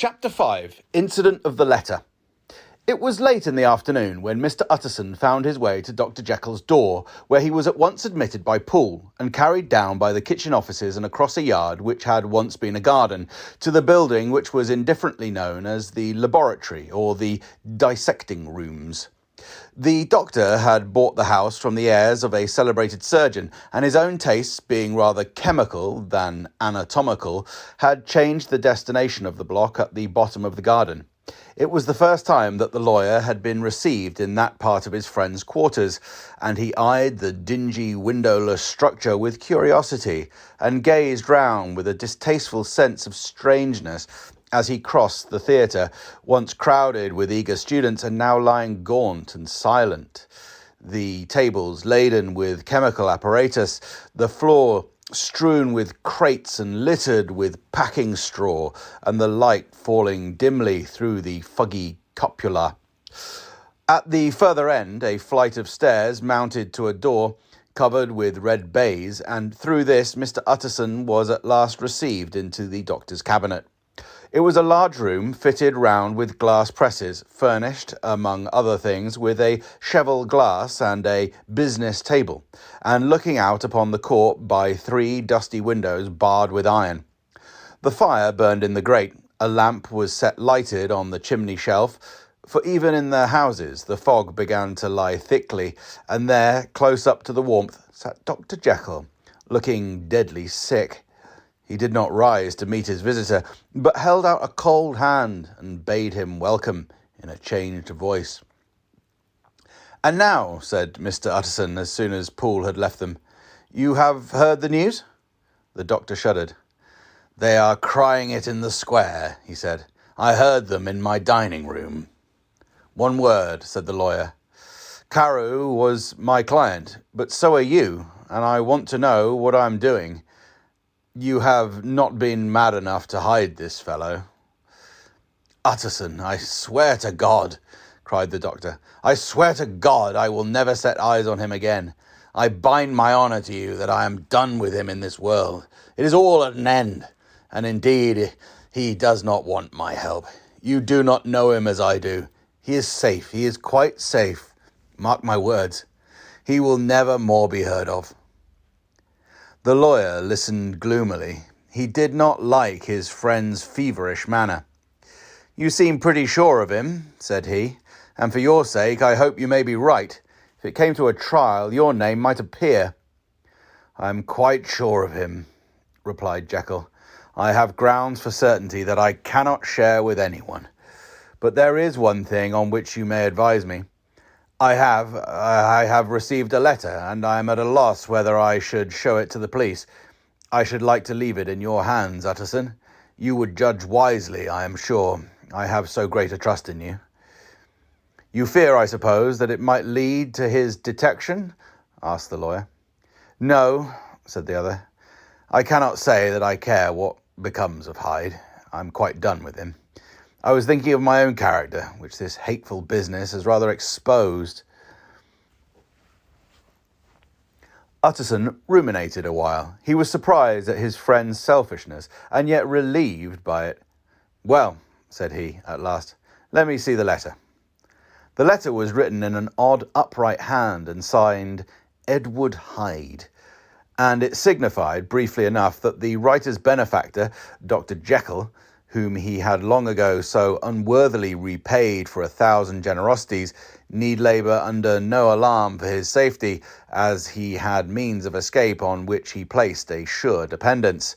Chapter 5. Incident of the Letter. It was late in the afternoon when Mr. Utterson found his way to Dr. Jekyll's door, where he was at once admitted by Poole and carried down by the kitchen offices and across a yard which had once been a garden, to the building which was indifferently known as the laboratory or the dissecting rooms. The doctor had bought the house from the heirs of a celebrated surgeon, and his own tastes, being rather chemical than anatomical, had changed the destination of the block at the bottom of the garden. It was the first time that the lawyer had been received in that part of his friend's quarters, and he eyed the dingy, windowless structure with curiosity, and gazed round with a distasteful sense of strangeness as he crossed the theatre, once crowded with eager students and now lying gaunt and silent, the tables laden with chemical apparatus, the floor strewn with crates and littered with packing straw, and the light falling dimly through the fuggy cupola. At the further end, a flight of stairs mounted to a door covered with red baize, and through this Mr. Utterson was at last received into the doctor's cabinet. It was a large room fitted round with glass presses, furnished, among other things, with a cheval glass and a business table, and looking out upon the court by 3 dusty windows barred with iron. The fire burned in the grate, a lamp was set lighted on the chimney shelf, for even in their houses the fog began to lie thickly, and there, close up to the warmth, sat Dr. Jekyll, looking deadly sick. He did not rise to meet his visitor, but held out a cold hand and bade him welcome in a changed voice. "And now," said Mr. Utterson, as soon as Poole had left them, "you have heard the news?" The doctor shuddered. "They are crying it in the square," he said. "I heard them in my dining room." "One word," said the lawyer. "Carew was my client, but so are you, and I want to know what I am doing. You have not been mad enough to hide this fellow?" "Utterson, I swear to God," cried the doctor, "I swear to God I will never set eyes on him again. I bind my honour to you that I am done with him in this world. It is all at an end, and indeed he does not want my help. You do not know him as I do. He is safe, he is quite safe. Mark my words, he will never more be heard of." The lawyer listened gloomily. He did not like his friend's feverish manner. "You seem pretty sure of him," said he, "and for your sake I hope you may be right. If it came to a trial, your name might appear." "I am quite sure of him," replied Jekyll. "I have grounds for certainty that I cannot share with anyone. But there is one thing on which you may advise me. I have received a letter, and I am at a loss whether I should show it to the police. I should like to leave it in your hands, Utterson. You would judge wisely, I am sure. I have so great a trust in you." "You fear, I suppose, that it might lead to his detection?" asked the lawyer. "No," said the other. "I cannot say that I care what becomes of Hyde. I'm quite done with him. I was thinking of my own character, which this hateful business has rather exposed." Utterson ruminated a while. He was surprised at his friend's selfishness, and yet relieved by it. "Well," said he, at last, "let me see the letter." The letter was written in an odd, upright hand and signed Edward Hyde, and it signified, briefly enough, that the writer's benefactor, Dr. Jekyll, whom he had long ago so unworthily repaid for 1,000 generosities, need labour under no alarm for his safety, as he had means of escape on which he placed a sure dependence.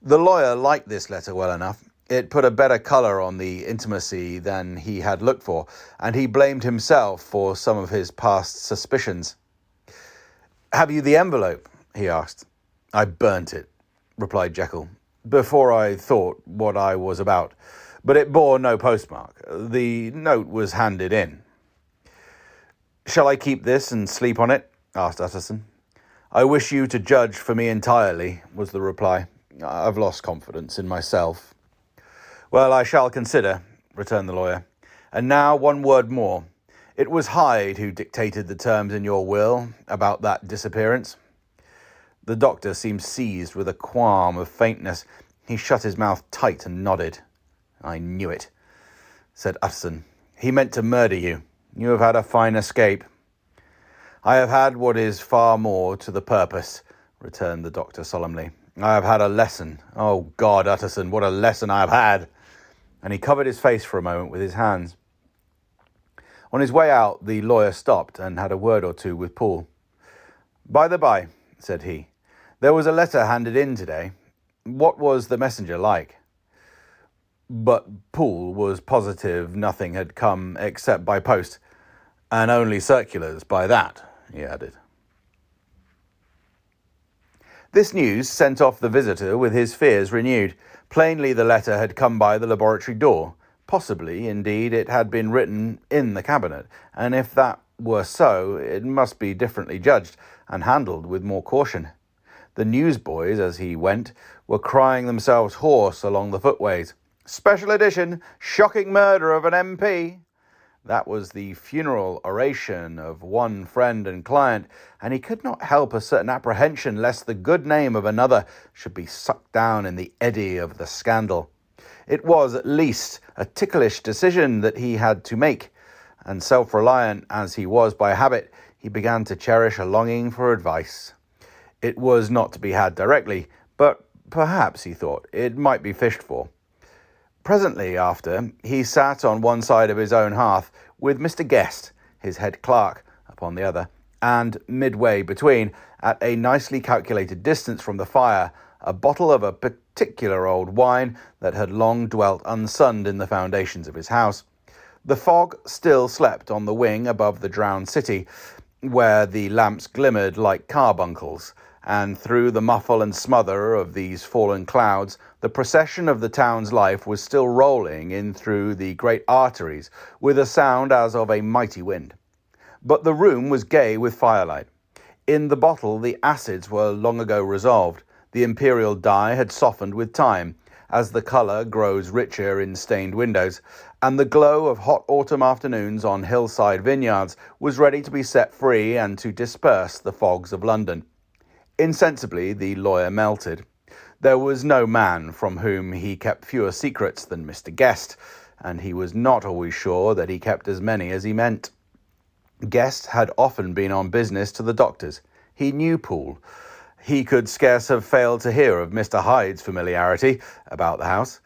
The lawyer liked this letter well enough. It put a better colour on the intimacy than he had looked for, and he blamed himself for some of his past suspicions. "Have you the envelope?" he asked. "I burnt it," replied Jekyll, "before I thought what I was about, but it bore no postmark. The note was handed in." "Shall I keep this and sleep on it?" asked Utterson. "I wish you to judge for me entirely," was the reply. "I've lost confidence in myself." "Well, I shall consider," returned the lawyer. "And now one word more. It was Hyde who dictated the terms in your will about that disappearance." The doctor seemed seized with a qualm of faintness. He shut his mouth tight and nodded. I knew it, said Utterson. He meant to murder you. You have had a fine escape. I have had what is far more to the purpose, returned the doctor solemnly. I have had a lesson. Oh, God, Utterson, what a lesson I have had. And he covered his face for a moment with his hands. On his way out, the lawyer stopped and had a word or two with Poole. By the by, said he, there was a letter handed in today. What was the messenger like? But Poole was positive nothing had come except by post, and only circulars by that, he added. This news sent off the visitor with his fears renewed. Plainly the letter had come by the laboratory door. Possibly, indeed, it had been written in the cabinet, and if that were so, it must be differently judged and handled with more caution. The newsboys, as he went, were crying themselves hoarse along the footways. Special edition, shocking murder of an MP. That was the funeral oration of one friend and client, and he could not help a certain apprehension lest the good name of another should be sucked down in the eddy of the scandal. It was at least a ticklish decision that he had to make, and self-reliant as he was by habit, he began to cherish a longing for advice. It was not to be had directly, but perhaps, he thought, it might be fished for. Presently after, he sat on one side of his own hearth, with Mr. Guest, his head clerk, upon the other, and midway between, at a nicely calculated distance from the fire, a bottle of a particular old wine that had long dwelt unsunned in the foundations of his house. The fog still slept on the wing above the drowned city, where the lamps glimmered like carbuncles, and through the muffle and smother of these fallen clouds, the procession of the town's life was still rolling in through the great arteries with a sound as of a mighty wind. But the room was gay with firelight. In the bottle the acids were long ago resolved. The imperial dye had softened with time, as the colour grows richer in stained windows, and the glow of hot autumn afternoons on hillside vineyards was ready to be set free and to disperse the fogs of London. Insensibly the lawyer melted. There was no man from whom he kept fewer secrets than Mr. Guest, and he was not always sure that he kept as many as he meant. Guest had often been on business to the doctor's. He knew Poole. He could scarce have failed to hear of Mr. Hyde's familiarity about the house.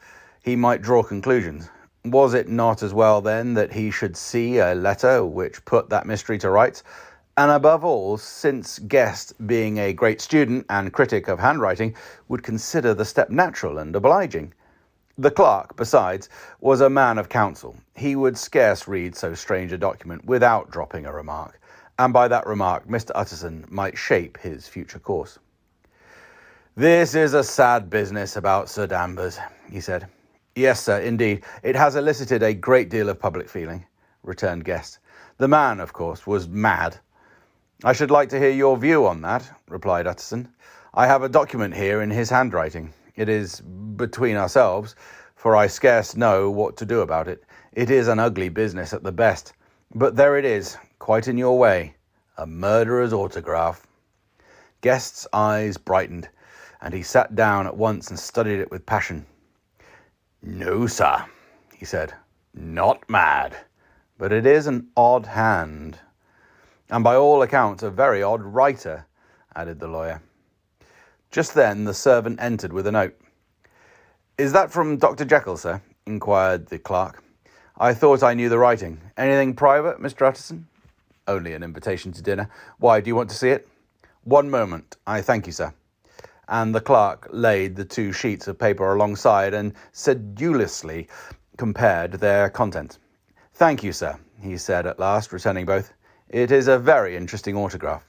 He might draw conclusions. Was it not as well, then, that he should see a letter which put that mystery to rights? And above all, since Guest, being a great student and critic of handwriting, would consider the step natural and obliging. The clerk, besides, was a man of counsel. He would scarce read so strange a document without dropping a remark, and by that remark Mr. Utterson might shape his future course. "This is a sad business about Sir Danvers," he said. "Yes, sir, indeed. It has elicited a great deal of public feeling," returned Guest. "The man, of course, was mad." "I should like to hear your view on that," replied Utterson. "I have a document here in his handwriting. It is between ourselves, for I scarce know what to do about it. It is an ugly business at the best. But there it is, quite in your way. A murderer's autograph." Guest's eyes brightened, and he sat down at once and studied it with passion. "No, sir," he said, "not mad. But it is an odd hand. And by all accounts a very odd writer," added the lawyer. Just then the servant entered with a note. "Is that from Dr. Jekyll, sir?" inquired the clerk. "I thought I knew the writing. Anything private, Mr. Utterson?" "Only an invitation to dinner. Why, do you want to see it?" "One moment. I thank you, sir." And the clerk laid the 2 sheets of paper alongside and sedulously compared their contents. "Thank you, sir," he said at last, returning both. "It is a very interesting autograph."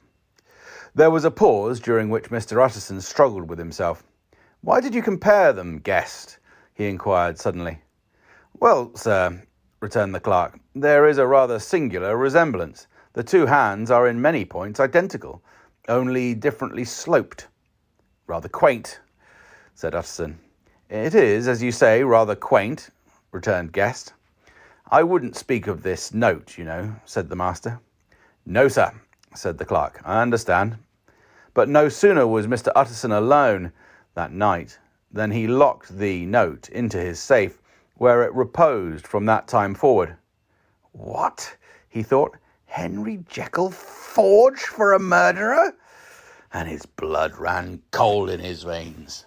There was a pause, during which Mr. Utterson struggled with himself. "Why did you compare them, Guest?" he inquired suddenly. "Well, sir," returned the clerk, "there is a rather singular resemblance. The 2 hands are in many points identical, only differently sloped." "Rather quaint," said Utterson. "It is, as you say, rather quaint," returned Guest. "I wouldn't speak of this note, you know," said the master. "No, sir," said the clerk. "I understand." But no sooner was Mr. Utterson alone that night than he locked the note into his safe where it reposed from that time forward. What? He thought. Henry Jekyll forged for a murderer? And his blood ran cold in his veins.